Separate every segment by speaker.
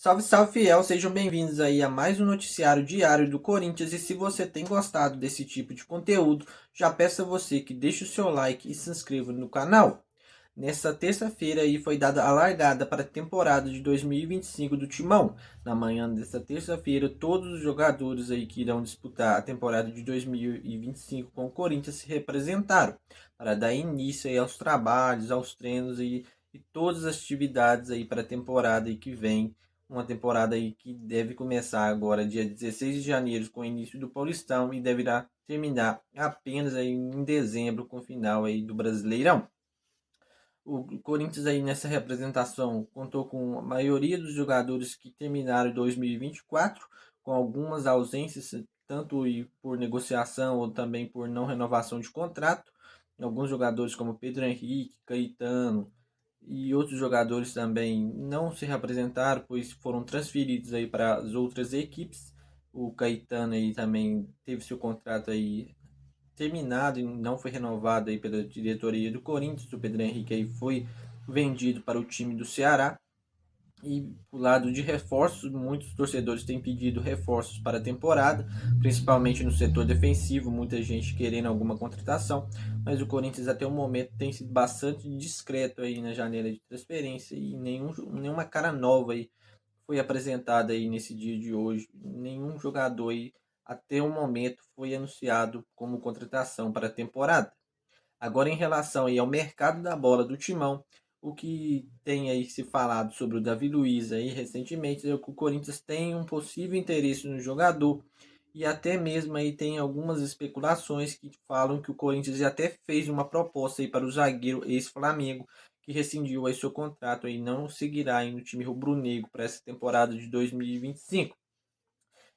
Speaker 1: Salve, salve fiel, sejam bem-vindos aí a mais um noticiário diário do Corinthians. E se você tem gostado desse tipo de conteúdo, já peço a você que deixe o seu like e se inscreva no canal. Nesta terça-feira aí foi dada a largada para a temporada de 2025 do Timão. Na manhã desta terça-feira, todos os jogadores aí que irão disputar a temporada de 2025 com o Corinthians se representaram para dar início aí aos trabalhos, aos treinos e todas as atividades aí para a temporada aí que vem, uma temporada aí que deve começar agora dia 16 de janeiro com o início do Paulistão e deverá terminar apenas aí em dezembro com o final aí do Brasileirão. O Corinthians aí nessa representação contou com a maioria dos jogadores que terminaram 2024, com algumas ausências, tanto por negociação ou também por não renovação de contrato. Alguns jogadores como Pedro Henrique, Caetano e outros jogadores também não se representaram, pois foram transferidos aí para as outras equipes. O Caetano aí também teve seu contrato aí terminado e não foi renovado aí pela diretoria do Corinthians. O Pedro Henrique aí foi vendido para o time do Ceará. E o lado de reforços, muitos torcedores têm pedido reforços para a temporada, principalmente no setor defensivo, muita gente querendo alguma contratação, mas o Corinthians até o momento tem sido bastante discreto aí na janela de transferência e nenhuma cara nova aí foi apresentada aí nesse dia de hoje. Nenhum jogador aí até o momento foi anunciado como contratação para a temporada. Agora, em relação aí ao mercado da bola do Timão, o que tem aí se falado sobre o Davi Luiz aí recentemente é que o Corinthians tem um possível interesse no jogador e até mesmo aí tem algumas especulações que falam que o Corinthians já até fez uma proposta aí para o zagueiro ex-Flamengo que rescindiu aí seu contrato e não seguirá aí no time rubro-negro para essa temporada de 2025.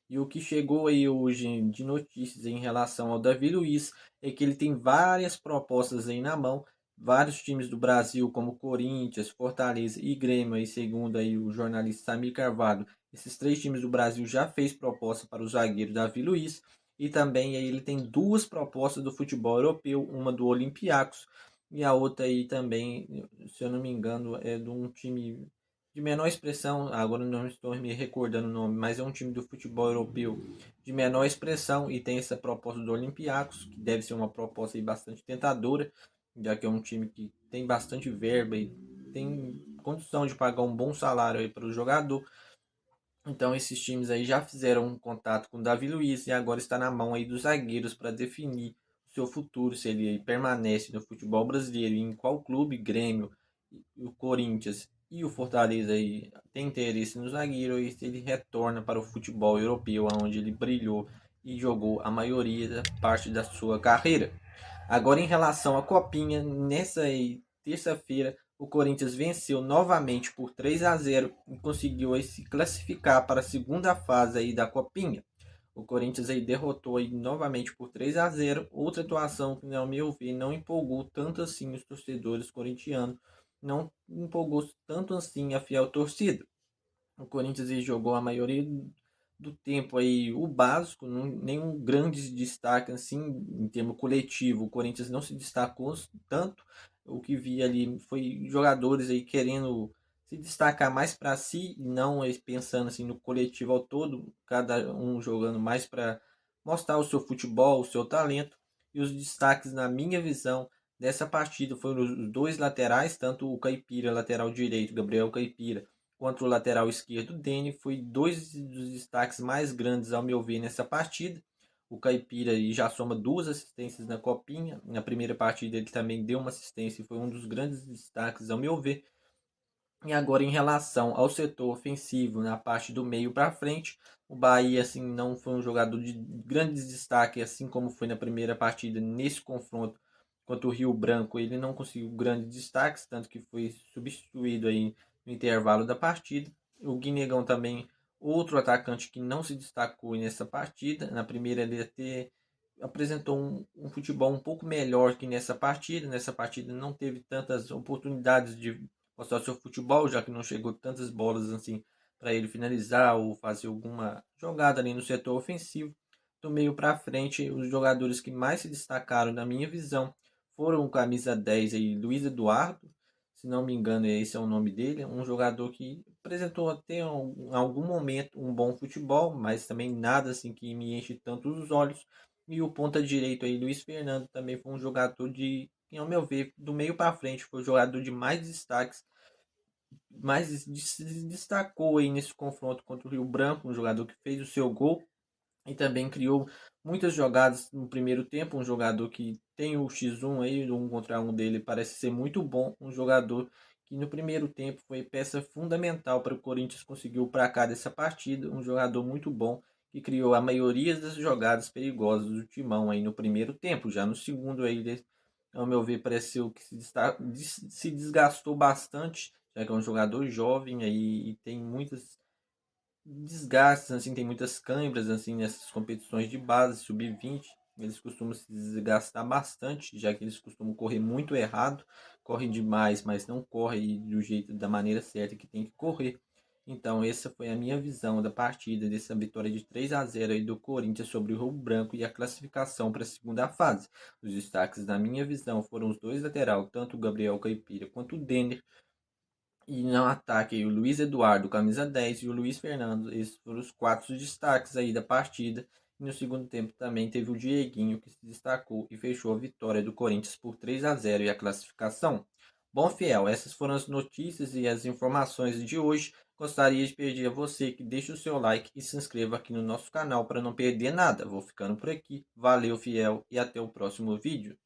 Speaker 1: E o que chegou aí hoje de notícias em relação ao Davi Luiz é que ele tem várias propostas aí na mão, vários times do Brasil, como Corinthians, Fortaleza e Grêmio, aí, segundo aí o jornalista Samir Carvalho, esses três times do Brasil já fez proposta para o zagueiro Davi Luiz, e também aí ele tem duas propostas do futebol europeu, uma do Olympiacos e a outra aí também, se eu não me engano, é de um time de menor expressão, agora não estou me recordando o nome, mas é um time do futebol europeu de menor expressão e tem essa proposta do Olympiacos, que deve ser uma proposta aí bastante tentadora, já que é um time que tem bastante verba e tem condição de pagar um bom salário aí para o jogador. Então esses times aí já fizeram um contato com o Davi Luiz e agora está na mão aí dos zagueiros para definir o seu futuro, se ele permanece no futebol brasileiro e em qual clube, Grêmio, o Corinthians e o Fortaleza aí tem interesse no zagueiro e se ele retorna para o futebol europeu, onde ele brilhou e jogou a maioria da parte da sua carreira. Agora em relação à Copinha, nessa terça-feira o Corinthians venceu novamente por 3-0 e conseguiu aí se classificar para a segunda fase aí da Copinha. O Corinthians aí derrotou aí novamente por 3-0, outra atuação que, ao meu ver, não empolgou tanto assim os torcedores corintianos, não empolgou tanto assim a fiel torcida. O Corinthians aí jogou a maioria do tempo aí o básico, nenhum grande destaque assim em termo coletivo. O Corinthians não se destacou tanto. O que vi ali foi jogadores aí querendo se destacar mais para si, não pensando assim no coletivo ao todo, cada um jogando mais para mostrar o seu futebol, o seu talento. E os destaques, na minha visão, dessa partida foram os dois laterais, tanto o Caipira, lateral direito, Gabriel Caipira, quanto o lateral esquerdo, Deni, foi dois dos destaques mais grandes, ao meu ver, nessa partida. O Caipira já soma duas assistências na Copinha. Na primeira partida ele também deu uma assistência e foi um dos grandes destaques, ao meu ver. E agora em relação ao setor ofensivo, na parte do meio para frente, o Bahia assim não foi um jogador de grandes destaque, assim como foi na primeira partida nesse confronto contra o Rio Branco, ele não conseguiu grandes destaques, tanto que foi substituído aí no intervalo da partida. O Guinegão também, outro atacante que não se destacou nessa partida. Na primeira ele até apresentou um futebol um pouco melhor que nessa partida. Nessa partida não teve tantas oportunidades de mostrar seu futebol, já que não chegou tantas bolas assim para ele finalizar ou fazer alguma jogada ali no setor ofensivo. Do meio para frente, os jogadores que mais se destacaram, na minha visão, foram o camisa 10 aí, Luiz Eduardo, se não me engano, esse é o nome dele. Um jogador que apresentou até em algum momento um bom futebol, mas também nada assim que me enche tanto os olhos. E o ponta direito aí, Luiz Fernando, também foi um jogador de, ao meu ver, do meio para frente, foi o jogador de mais destaques, se destacou aí nesse confronto contra o Rio Branco, um jogador que fez o seu gol e também criou muitas jogadas no primeiro tempo. Um jogador que tem o X1 aí, um contra um dele, parece ser muito bom. Um jogador que no primeiro tempo foi peça fundamental para o Corinthians conseguir o placar dessa partida. Um jogador muito bom que criou a maioria das jogadas perigosas do Timão aí no primeiro tempo. Já no segundo aí, ao meu ver, pareceu que se desgastou bastante, já que é um jogador jovem aí e tem muitas desgastes, assim, tem muitas câimbras assim nessas competições de base, sub-20. Eles costumam se desgastar bastante, já que eles costumam correr muito errado, correm demais, mas não correm do jeito, da maneira certa que tem que correr. Então, essa foi a minha visão da partida, dessa vitória de 3-0 aí do Corinthians sobre o Rio Branco e a classificação para a segunda fase. Os destaques, na minha visão, foram os dois laterais, tanto o Gabriel Caipira quanto o Denner, e no ataque, o Luiz Eduardo, camisa 10, e o Luiz Fernando. Esses foram os quatro destaques aí da partida. E no segundo tempo também teve o Dieguinho, que se destacou e fechou a vitória do Corinthians por 3-0 e a classificação. Bom, fiel, essas foram as notícias e as informações de hoje. Gostaria de pedir a você que deixe o seu like e se inscreva aqui no nosso canal para não perder nada. Vou ficando por aqui. Valeu, fiel, e até o próximo vídeo.